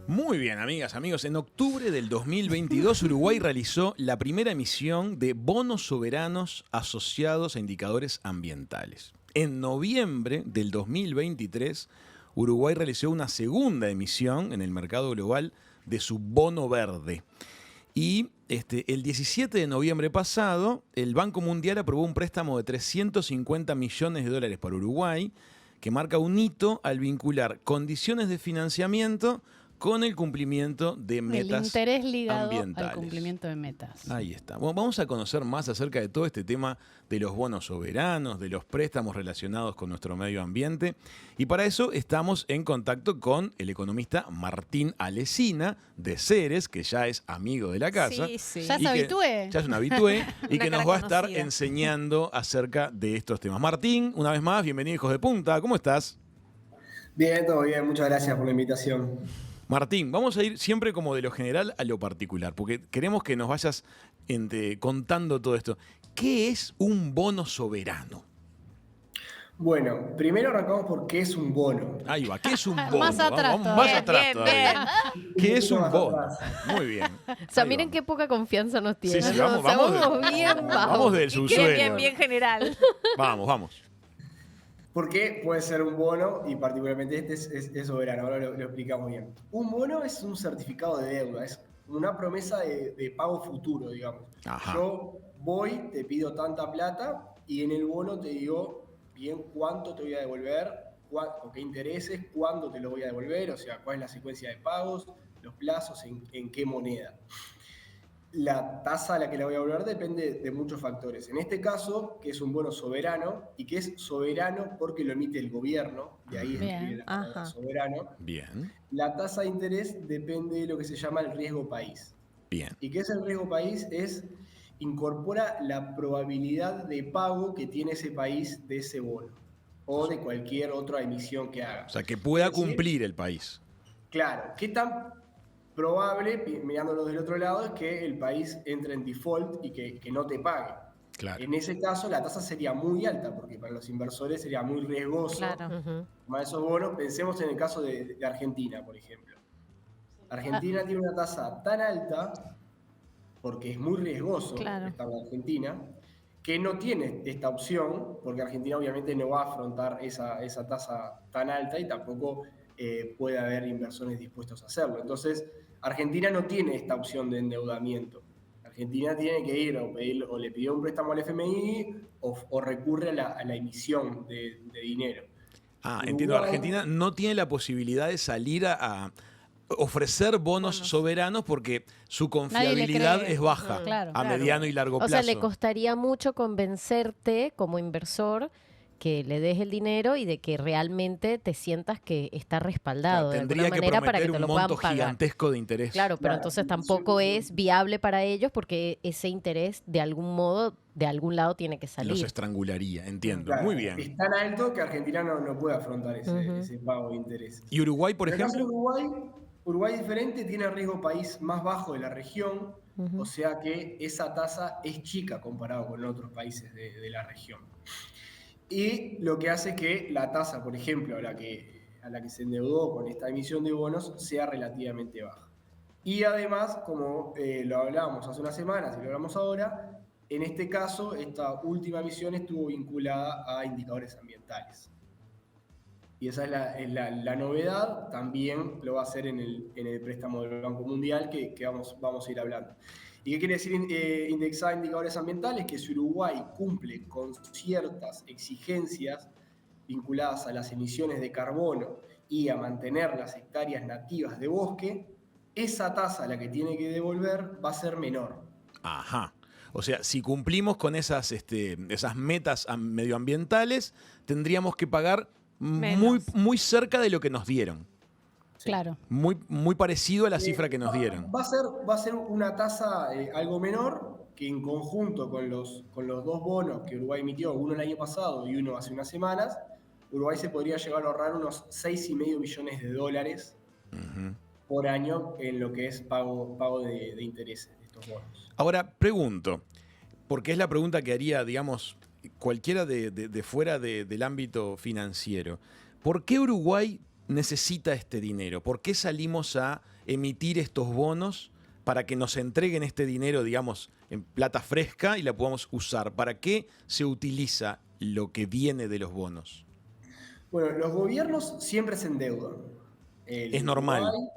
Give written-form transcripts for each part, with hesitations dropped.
Muy bien, amigas, amigos. En octubre del 2022, Uruguay realizó la primera emisión de bonos soberanos asociados a indicadores ambientales. En noviembre del 2023, Uruguay realizó una segunda emisión en el mercado global de su bono verde. Y el 17 de noviembre pasado, el Banco Mundial aprobó un préstamo de 350 millones de dólares para Uruguay, que marca un hito al vincular condiciones de financiamiento con el cumplimiento de metas El interés ligado ambientales. al cumplimiento de metas. Ahí está. Bueno, vamos a conocer más acerca de todo este tema de los bonos soberanos, de los préstamos relacionados con nuestro medio ambiente. Y para eso estamos en contacto con el economista Martín Alesina de Ceres, que ya es amigo de la casa. Sí, sí. Ya y se que- habitué. Ya es un habitué y Una que nos cara va a estar conocida. enseñando acerca de estos temas. Martín, una vez más, bienvenido, hijos de punta. ¿Cómo estás? Bien, todo bien, muchas gracias por la invitación. Martín, vamos a ir siempre como de lo general a lo particular, porque queremos que nos vayas contando todo esto. ¿Qué es un bono soberano? Bueno, primero arrancamos por qué es un bono. Ahí va, ¿qué es un bono? Más atrás Vamos más todavía. atrás Bien, todavía. ¿Qué es un Más bono? atrás. Muy bien. O sea, Ahí miren vamos. qué poca confianza nos tiene. Sí, sí, ¿no? vamos, O sea, vamos vamos bien Vamos bajos. del Bien, subsuelo. bien, bien general. Vamos. ¿Por qué puede ser un bono? Y particularmente este es soberano, ahora lo explicamos bien. Un bono es un certificado de deuda, es una promesa de pago futuro, digamos. Ajá. Yo voy, te pido tanta plata y en el bono te digo bien cuánto te voy a devolver, con qué intereses, cuándo te lo voy a devolver, o sea, cuál es la secuencia de pagos, los plazos, en qué moneda. La tasa a la que le voy a hablar depende de muchos factores. En este caso, que es un bono soberano, y que es soberano porque lo emite el gobierno, de ahí Bien, viene la palabra ajá. soberano, Bien, la tasa de interés depende de lo que se llama el riesgo país. bien. ¿Y qué es el riesgo país? Incorpora la probabilidad de pago que tiene ese país de ese bono, o de cualquier otra emisión que haga. O sea, que pueda Es decir, cumplir el país. Claro, ¿qué tan probable, mirándolo del otro lado, es que el país entre en default y que no te pague? Claro. En ese caso, la tasa sería muy alta, porque para los inversores sería muy riesgoso Claro. Ujú. tomar esos bonos. Pensemos en el caso de Argentina, por ejemplo. Argentina tiene una tasa tan alta, porque es muy riesgoso Claro. estar en Argentina, que no tiene esta opción, porque Argentina obviamente no va a afrontar esa tasa tan alta y tampoco puede haber inversores dispuestos a hacerlo. Entonces, Argentina no tiene esta opción de endeudamiento. Argentina tiene que ir o le pidió un préstamo al FMI o recurre a la emisión de dinero. Ah, Uruguay- entiendo. Argentina no tiene la posibilidad de salir a ofrecer bonos soberanos porque su confiabilidad cree. es baja Claro, a claro. mediano y largo O plazo. sea, le costaría mucho convencerte como inversor que le des el dinero y de que realmente te sientas que está respaldado de Tendría alguna que manera para que prometer te un lo puedan monto pagar. gigantesco de interés. Claro, pero Claro, entonces sí, tampoco sí. es viable para ellos porque ese interés de algún modo, de algún lado tiene que Los salir. estrangularía, entiendo. Claro, Muy bien. es tan alto que Argentina no puede afrontar Ujú. ese pago de intereses. ¿Y Uruguay, por En el caso de ejemplo? Uruguay diferente, tiene el riesgo país más bajo de la región, Ujú. o sea que esa tasa es chica comparado con otros países de la región. Y lo que hace que la tasa, por ejemplo, a la que se endeudó con esta emisión de bonos, sea relativamente baja. Y además, como lo hablábamos hace unas semanas y lo hablamos ahora, en este caso, esta última emisión estuvo vinculada a indicadores ambientales. Y esa es la novedad, también lo va a hacer en el préstamo del Banco Mundial que vamos a ir hablando. ¿Y qué quiere decir indexar indicadores ambientales? Que si Uruguay cumple con ciertas exigencias vinculadas a las emisiones de carbono y a mantener las hectáreas nativas de bosque, esa tasa a la que tiene que devolver va a ser menor. Ajá. O sea, si cumplimos con esas metas medioambientales, tendríamos que pagar muy, Menos. muy cerca de lo que nos dieron. Claro. Muy, muy parecido a la cifra que nos dieron. Va a ser una tasa algo menor, que en conjunto con los dos bonos que Uruguay emitió, uno el año pasado y uno hace unas semanas, Uruguay se podría llegar a ahorrar unos 6,5 millones de dólares Ujú. por año en lo que es pago de intereses de estos bonos. Ahora, pregunto, porque es la pregunta que haría, digamos, cualquiera de fuera del ámbito financiero. ¿Por qué Uruguay necesita este dinero? ¿Por qué salimos a emitir estos bonos para que nos entreguen este dinero, digamos, en plata fresca y la podamos usar? ¿Para qué se utiliza lo que viene de los bonos? Bueno, los gobiernos siempre se endeudan. El Es de normal. Uruguay,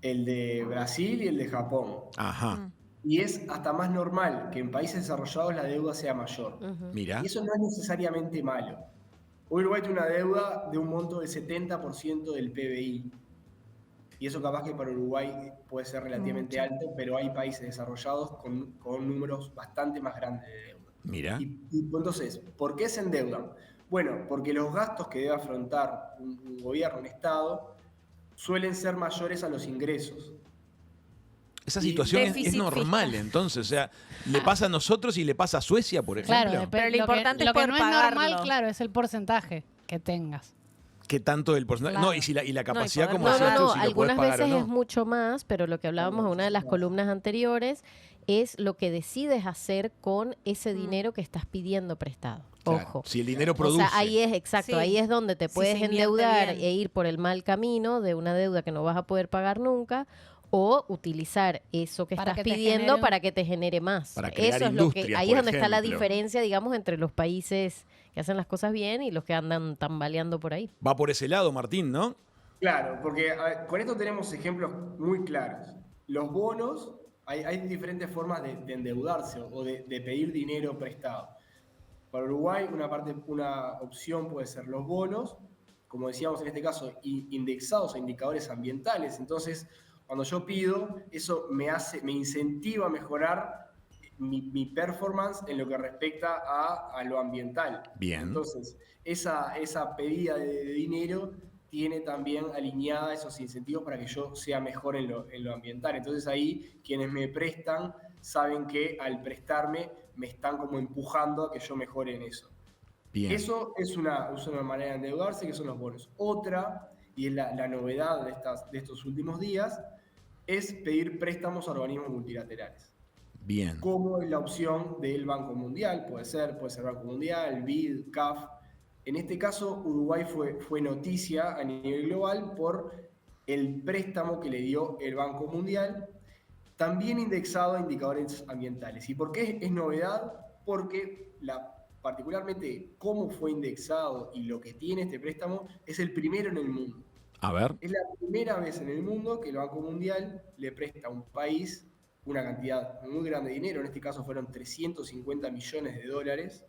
el de Brasil y el de Japón. Ajá, Y es hasta más normal que en países desarrollados la deuda sea mayor. mira. Y eso no es necesariamente malo. Hoy Uruguay tiene una deuda de un monto del 70% del PBI. Y eso capaz que para Uruguay puede ser relativamente alto, pero hay países desarrollados con números bastante más grandes de deuda. Mira. Y entonces, ¿por qué se endeudan? Bueno, porque los gastos que debe afrontar un gobierno, un Estado, suelen ser mayores a los ingresos. Esa Y situación es déficit normal, fiscal. entonces, o sea, le pasa a nosotros y le pasa a Suecia, por ejemplo. Claro, Pero lo que- importante es lo que poder no es normal, pagarlo. claro, es el porcentaje que tengas. Que tanto del porcentaje. Claro. No, y, si la, y la capacidad, poder como No, decías no, tú, no, si lo podés algunas pagar veces o es no. mucho más, pero lo que hablábamos en una de las columnas anteriores es lo que decides hacer con ese dinero que estás pidiendo prestado. Claro, Ojo. si el dinero O produce. sea, ahí es exacto, Sí. ahí es donde te Si puedes se invierte endeudar bien. e ir por el mal camino de una deuda que no vas a poder pagar nunca, o utilizar eso que Para estás que te pidiendo genere un- para que te genere más. Para crear Eso es lo que industrias, ahí por es donde está la ejemplo. diferencia, digamos, entre los países que hacen las cosas bien y los que andan tambaleando por ahí. Va por ese lado, Martín, ¿no? Claro, porque a ver, con esto tenemos ejemplos muy claros. Los bonos, hay diferentes formas de endeudarse o de pedir dinero prestado. Para Uruguay, una opción puede ser los bonos, como decíamos en este caso, indexados a indicadores ambientales. Entonces, cuando yo pido, eso me incentiva a mejorar mi performance en lo que respecta a lo ambiental. Bien. Entonces, esa pedida de dinero tiene también alineada esos incentivos para que yo sea mejor en lo ambiental. Entonces ahí quienes me prestan saben que al prestarme me están como empujando a que yo mejore en eso. Bien. Eso es una manera de endeudarse, que son los bonos. Otra, y es la novedad de estos últimos días, es pedir préstamos a organismos multilaterales. Bien. Como es la opción del Banco Mundial, puede ser Banco Mundial, BID, CAF. En este caso, Uruguay fue noticia a nivel global por el préstamo que le dio el Banco Mundial, también indexado a indicadores ambientales. ¿Y por qué es novedad? Porque particularmente cómo fue indexado y lo que tiene este préstamo es el primero en el mundo. A ver. Es la primera vez en el mundo que el Banco Mundial le presta a un país una cantidad muy grande de dinero, en este caso fueron 350 millones de dólares,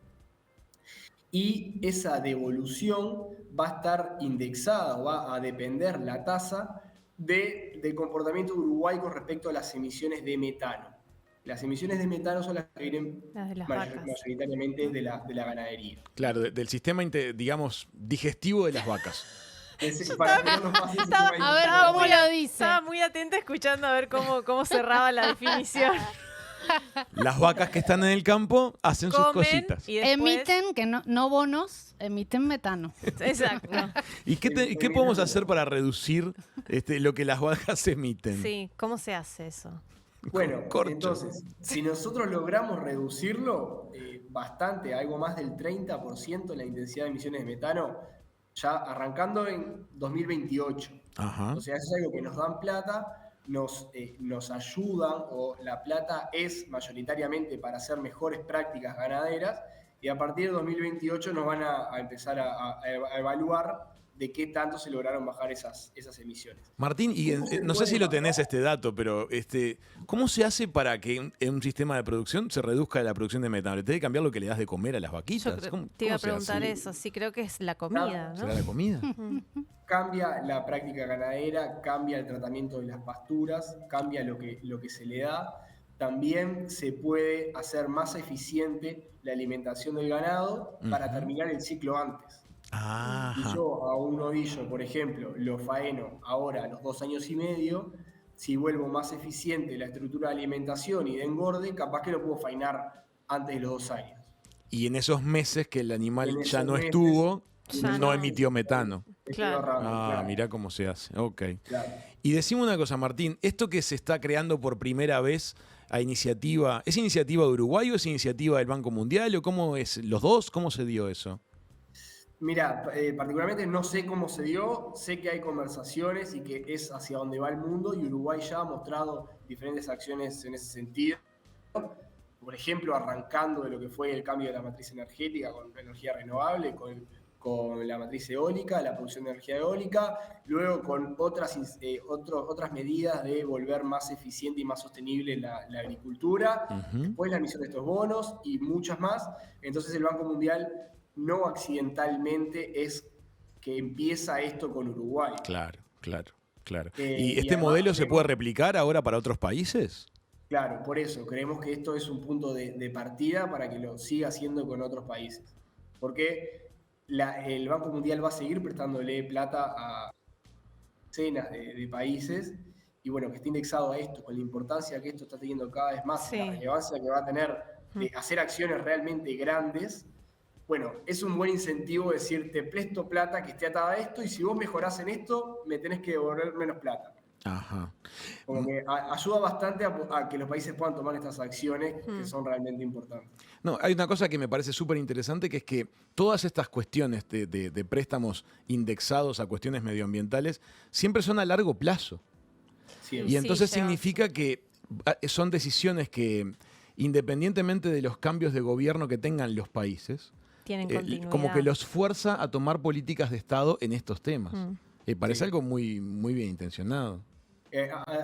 y esa devolución va a estar indexada o va a depender la tasa del comportamiento de Uruguay con respecto a las emisiones de metano. Las emisiones de metano son las que vienen Las de las vacas. mayoritariamente de la ganadería. Claro, del sistema, digamos, digestivo de las vacas. Para que no nos pase ese tema A ver ahí. cómo lo dice. Estaba muy atenta escuchando a ver cómo cerraba la definición. Las vacas que están en el campo hacen sus Comen cositas. y después... Emiten, que no bonos, emiten metano. Exacto. ¿Y qué podemos hacer para reducir lo que las vacas emiten? Sí, ¿cómo se hace eso? Bueno, Corcho. entonces, si nosotros logramos reducirlo bastante, algo más del 30% en la intensidad de emisiones de metano, ya arrancando en 2028. Ajá. O sea, eso es algo que nos dan plata, nos ayudan, o la plata es mayoritariamente para hacer mejores prácticas ganaderas, y a partir de 2028 nos van a empezar a evaluar de qué tanto se lograron bajar esas emisiones. Martín, y ¿Cómo se no sé puede si lo tenés bajar? este dato, pero ¿cómo se hace para que en un sistema de producción se reduzca la producción de metano? ¿Le tenés que cambiar lo que le das de comer a las Yo vaquitas? te iba a se preguntar hace? eso. Sí, creo que es la comida, ¿no? ¿Será la comida? Cambia la práctica ganadera, cambia el tratamiento de las pasturas, cambia lo que se le da. También se puede hacer más eficiente la alimentación del ganado para terminar el ciclo antes. Si Ajá. yo a un novillo, por ejemplo, lo faeno ahora a los 2 años y medio, si vuelvo más eficiente la estructura de alimentación y de engorde, capaz que lo puedo faenar antes de los 2 años. Y en esos meses que el animal En ya esos no meses, estuvo, ya no no. emitió metano. Estoy Claro. ahorrando, claro, Mirá cómo se hace. Ok. claro. Y decime una cosa, Martín, esto que se está creando por primera vez a iniciativa, ¿es iniciativa de Uruguay o es iniciativa del Banco Mundial o cómo es? ¿Los dos? ¿Cómo se dio eso? Mira, particularmente no sé cómo se dio, sé que hay conversaciones y que es hacia donde va el mundo, y Uruguay ya ha mostrado diferentes acciones en ese sentido. Por ejemplo, arrancando de lo que fue el cambio de la matriz energética con energía renovable, con la matriz eólica, la producción de energía eólica, luego con otras medidas de volver más eficiente y más sostenible la agricultura, después la emisión de estos bonos y muchas más. Entonces el Banco Mundial no accidentalmente es que empieza esto con Uruguay. Claro, claro, claro. ¿Y Y este además modelo se puede creemos- replicar ahora para otros países? Claro, por eso creemos que esto es un punto de partida para que lo siga haciendo con otros países. Porque el Banco Mundial va a seguir prestándole plata a decenas de países, y bueno, que esté indexado a esto, con la importancia que esto está teniendo cada vez más, y la Sí. relevancia que va a tener de hacer acciones realmente grandes. Bueno, es un buen incentivo decir, te presto plata que esté atada a esto, y si vos mejorás en esto, me tenés que devolver menos plata. Ajá. Como que ayuda bastante a que los países puedan tomar estas acciones que son realmente importantes. No, hay una cosa que me parece súper interesante, que es que todas estas cuestiones de préstamos indexados a cuestiones medioambientales siempre son a largo plazo. Siempre. Y entonces llevan- significa que son decisiones que, independientemente de los cambios de gobierno que tengan los países, Tienen continuidad. como que los fuerza a tomar políticas de Estado en estos temas. Parece Sí. algo muy, muy bien intencionado.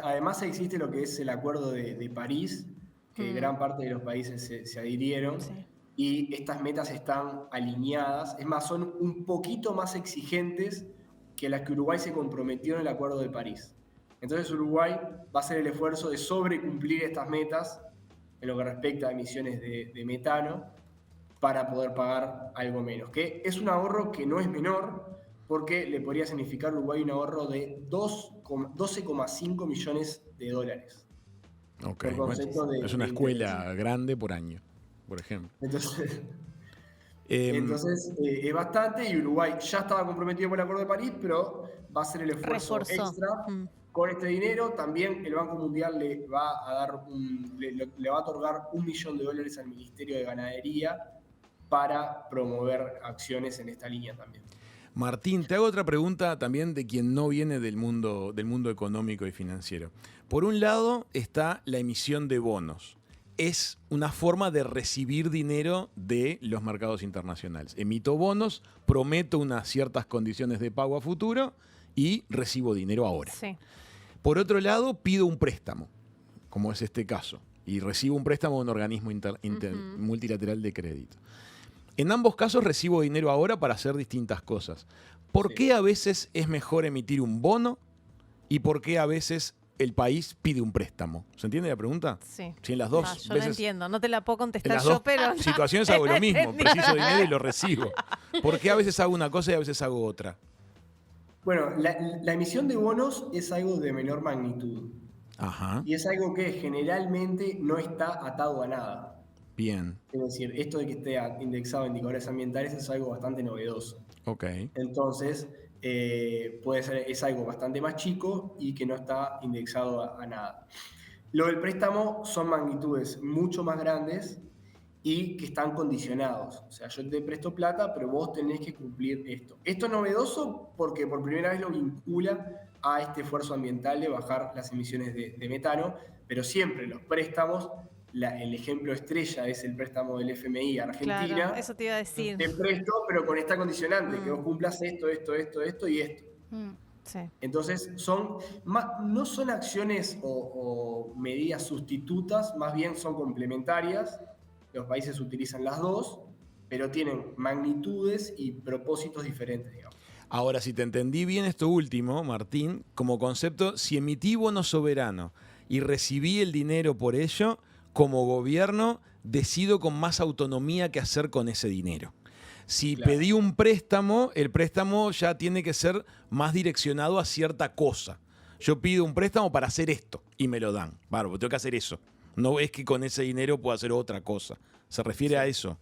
Además existe lo que es el Acuerdo de París, que gran parte de los países se adhirieron, Sí. y estas metas están alineadas. Es más, son un poquito más exigentes que las que Uruguay se comprometió en el Acuerdo de París. Entonces Uruguay va a hacer el esfuerzo de sobrecumplir estas metas en lo que respecta a emisiones de metano, para poder pagar algo menos. Que es un ahorro que no es menor, porque le podría significar a Uruguay un ahorro de 12,5 millones de dólares. Ok, Por bueno, concepto de- es una de escuela grande por año, por ejemplo. Entonces, Em, es bastante, y Uruguay ya estaba comprometido con el Acuerdo de París, pero va a hacer el esfuerzo Reforzó. extra con este dinero. También el Banco Mundial le va a dar le va a otorgar $1 millón al Ministerio de Ganadería para promover acciones en esta línea también. Martín, te hago otra pregunta también de quien no viene del mundo económico y financiero. Por un lado está la emisión de bonos. Es una forma de recibir dinero de los mercados internacionales. Emito bonos, prometo unas ciertas condiciones de pago a futuro y recibo dinero ahora. Sí. Por otro lado, pido un préstamo, como es este caso, y recibo un préstamo de un organismo multilateral de crédito. En ambos casos recibo dinero ahora para hacer distintas cosas. ¿Por Sí. qué a veces es mejor emitir un bono y por qué a veces el país pide un préstamo? ¿Se entiende la pregunta? Sí. Si en las dos Yo lo veces, entiendo. No te la puedo en contestar las yo, dos pero... situaciones hago lo mismo. entendí. Preciso dinero y lo recibo. ¿Por qué a veces hago una cosa y a veces hago otra? Bueno, la emisión de bonos es algo de menor magnitud, Ajá, y es algo que generalmente no está atado a nada. bien, Es decir, esto de que esté indexado a indicadores ambientales es algo bastante novedoso. ok. Entonces, es algo bastante más chico y que no está indexado a nada. Lo del préstamo son magnitudes mucho más grandes y que están condicionados. O sea, yo te presto plata, pero vos tenés que cumplir esto. Esto es novedoso porque por primera vez lo vincula a este esfuerzo ambiental de bajar las emisiones de metano, pero siempre los préstamos, el ejemplo estrella es el préstamo del FMI a Argentina. Claro, eso te iba a decir. Te presto, pero con esta condicionante, que vos cumplas esto y esto. Sí. Entonces, no son acciones o medidas sustitutas, más bien son complementarias. Los países utilizan las dos, pero tienen magnitudes y propósitos diferentes, digamos. Ahora, si te entendí bien esto último, Martín, como concepto, si emití bono soberano y recibí el dinero por ello, como gobierno decido con más autonomía qué hacer con ese dinero. Si Claro. pedí un préstamo, el préstamo ya tiene que ser más direccionado a cierta cosa. Yo pido un préstamo para hacer esto y me lo dan. Bárbaro, tengo que hacer eso. No es que con ese dinero puedo hacer otra cosa. ¿Se refiere a eso?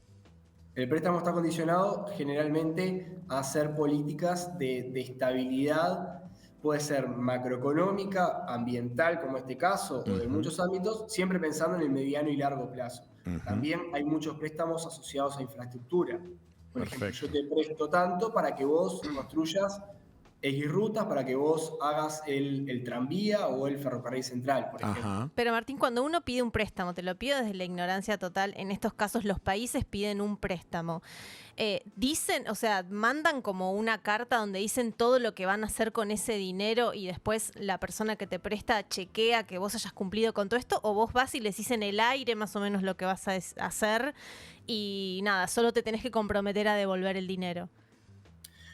El préstamo está condicionado generalmente a hacer políticas de estabilidad, puede ser macroeconómica, ambiental, como este caso, o de muchos ámbitos, siempre pensando en el mediano y largo plazo. También hay muchos préstamos asociados a infraestructura. Por ejemplo, Perfecto. yo te presto tanto para que vos construyas X rutas, para que vos hagas el tranvía o el ferrocarril central, por ejemplo. Ajá. Pero Martín, cuando uno pide un préstamo, te lo pido desde la ignorancia total, en estos casos los países piden un préstamo. Dicen, o sea, mandan como una carta donde dicen todo lo que van a hacer con ese dinero y después la persona que te presta chequea que vos hayas cumplido con todo esto, o vos vas y les dices en el aire más o menos lo que vas a hacer y nada, solo te tenés que comprometer a devolver el dinero.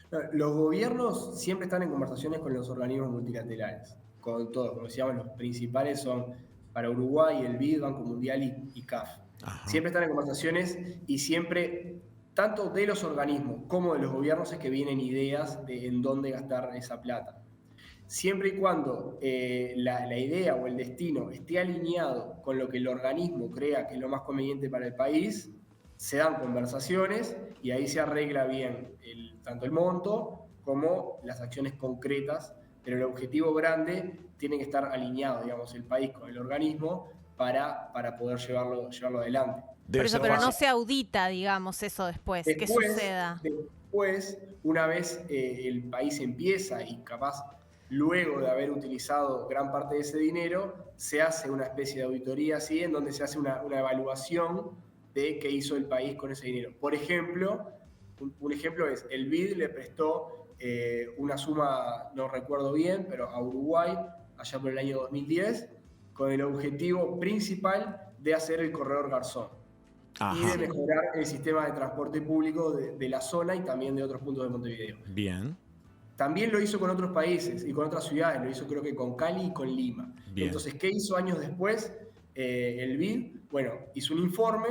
No, los gobiernos siempre están en conversaciones con los organismos multilaterales, con todos, como decíamos, los principales son para Uruguay el BID, Banco Mundial y CAF. Ajá. Siempre están en conversaciones y siempre, tanto de los organismos como de los gobiernos, es que vienen ideas de en dónde gastar esa plata. Siempre y cuando la idea o el destino esté alineado con lo que el organismo crea que es lo más conveniente para el país, se dan conversaciones y ahí se arregla bien tanto el monto como las acciones concretas, pero el objetivo grande tiene que estar alineado, digamos, el país con el organismo para poder llevarlo adelante. Debe Por eso, ser pero no fácil. se audita, digamos, eso después, que suceda. Después, una vez el país empieza y capaz luego de haber utilizado gran parte de ese dinero, se hace una especie de auditoría así, en donde se hace una evaluación de qué hizo el país con ese dinero. Por ejemplo, un ejemplo es, el BID le prestó una suma, no recuerdo bien, pero a Uruguay, allá por el año 2010, con el objetivo principal de hacer el corredor Garzón. Ajá. Y de mejorar el sistema de transporte público de la zona y también de otros puntos de Montevideo. Bien. También lo hizo con otros países y con otras ciudades, lo hizo creo que con Cali y con Lima. Bien. Entonces, ¿qué hizo años después el BID? Bueno, hizo un informe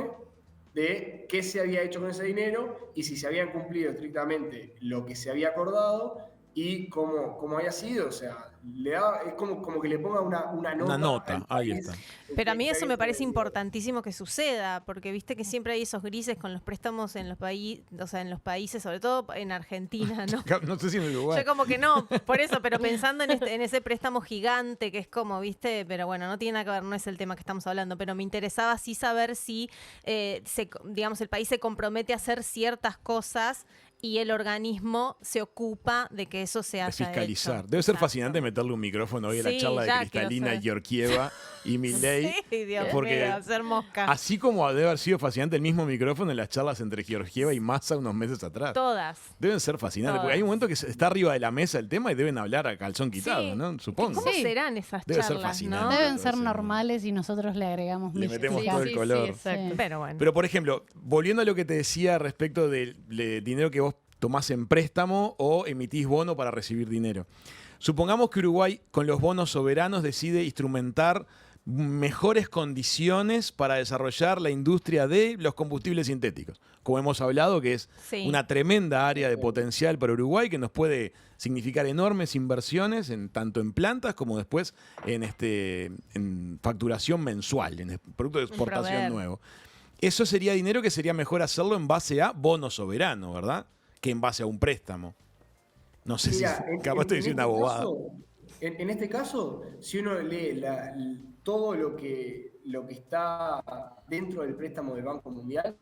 de qué se había hecho con ese dinero y si se habían cumplido estrictamente lo que se había acordado y cómo había sido. O sea, es como que le ponga una nota. Una nota, al ahí país. está. Pero a mí eso me parece Está bien. importantísimo que suceda, porque viste que siempre hay esos grises con los préstamos en los países, o sea, en los países, sobre todo en Argentina, ¿no? No sé si en Uruguay. Yo como que no, por eso, pero pensando en ese préstamo gigante que es como, viste, pero bueno, no tiene nada que ver, no es el tema que estamos hablando, pero me interesaba sí saber si, digamos, el país se compromete a hacer ciertas cosas y el organismo se ocupa de que eso se De haya fiscalizar. hecho. Debe ser Exacto. fascinante meterle un micrófono hoy a la Sí, charla de ya quiero Cristalina saber. Georgieva y Milei. Sí, Dios porque mío, hacer mosca. así como debe haber sido fascinante el mismo micrófono en las charlas entre Georgieva y Massa unos meses atrás. Todas. Deben ser fascinantes, porque Todas. hay un momento que está arriba de la mesa el tema y deben hablar a calzón quitado, Sí. ¿no? Supongo. ¿Cómo Sí. serán esas Debe ser charlas, fascinante. no? Deben todo ser ese- normales y nosotros le agregamos Le metemos mística. todo el color. exacto. Sí. Pero bueno. Pero, por ejemplo, volviendo a lo que te decía respecto del dinero que vos tomás en préstamo o emitís bono para recibir dinero. Supongamos que Uruguay, con los bonos soberanos, decide instrumentar mejores condiciones para desarrollar la industria de los combustibles sintéticos. Como hemos hablado, que es Sí. una tremenda área de potencial para Uruguay que nos puede significar enormes inversiones tanto en plantas como después en facturación mensual, en producto de exportación proveer. nuevo. Eso sería dinero que sería mejor hacerlo en base a bono soberano, ¿verdad? Que en base a un préstamo. No sé Mira, si capaz estoy diciendo una bobada. En este caso, si uno lee todo lo que está dentro del préstamo del Banco Mundial,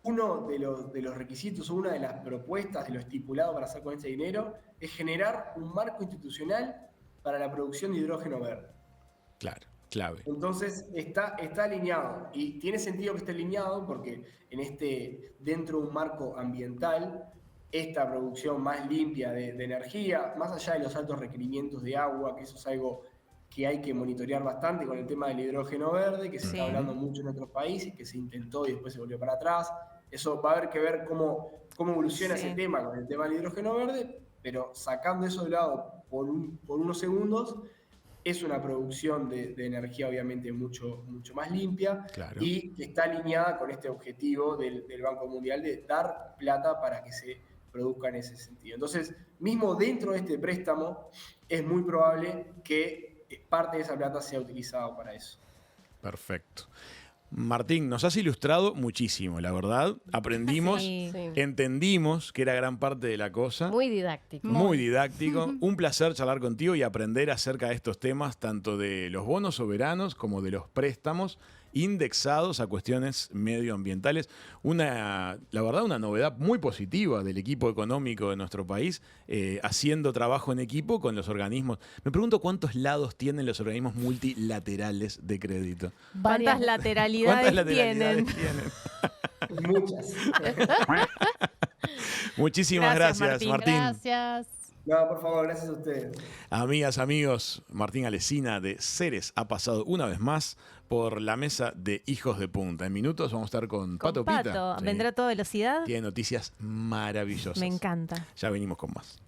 uno de los requisitos o una de las propuestas de lo estipulado para hacer con ese dinero es generar un marco institucional para la producción de hidrógeno verde. Claro, clave. Entonces está alineado y tiene sentido que esté alineado porque dentro de un marco ambiental, esta producción más limpia de energía, más allá de los altos requerimientos de agua, que eso es algo que hay que monitorear bastante con el tema del hidrógeno verde, que se Sí. está hablando mucho en otros países, que se intentó y después se volvió para atrás. Eso va a haber que ver cómo evoluciona Sí. ese tema con el tema del hidrógeno verde, pero sacando eso de lado por unos segundos, es una producción de energía obviamente mucho más limpia Claro. y que está alineada con este objetivo del Banco Mundial de dar plata para que se produzca en ese sentido. Entonces, mismo dentro de este préstamo, es muy probable que parte de esa plata sea utilizada para eso. Perfecto. Martín, nos has ilustrado muchísimo, la verdad. Aprendimos, Sí. Sí. entendimos que era gran parte de la cosa. Muy didáctico. Muy didáctico. Un placer charlar contigo y aprender acerca de estos temas, tanto de los bonos soberanos como de los préstamos indexados a cuestiones medioambientales. La verdad, una novedad muy positiva del equipo económico de nuestro país, haciendo trabajo en equipo con los organismos. Me pregunto cuántos lados tienen los organismos multilaterales de crédito. ¿Cuántas lateralidades tienen? Muchas. Muchísimas Gracias, gracias, Martín. Gracias. No, por favor, gracias a ustedes. Amigas, amigos, Martín Alesina de Ceres ha pasado una vez más por la mesa de Hijos de Punta. En minutos vamos a estar con Pato Pita. Pato, Sí. ¿vendrá a toda velocidad? Tiene noticias maravillosas. Me encanta. Ya venimos con más.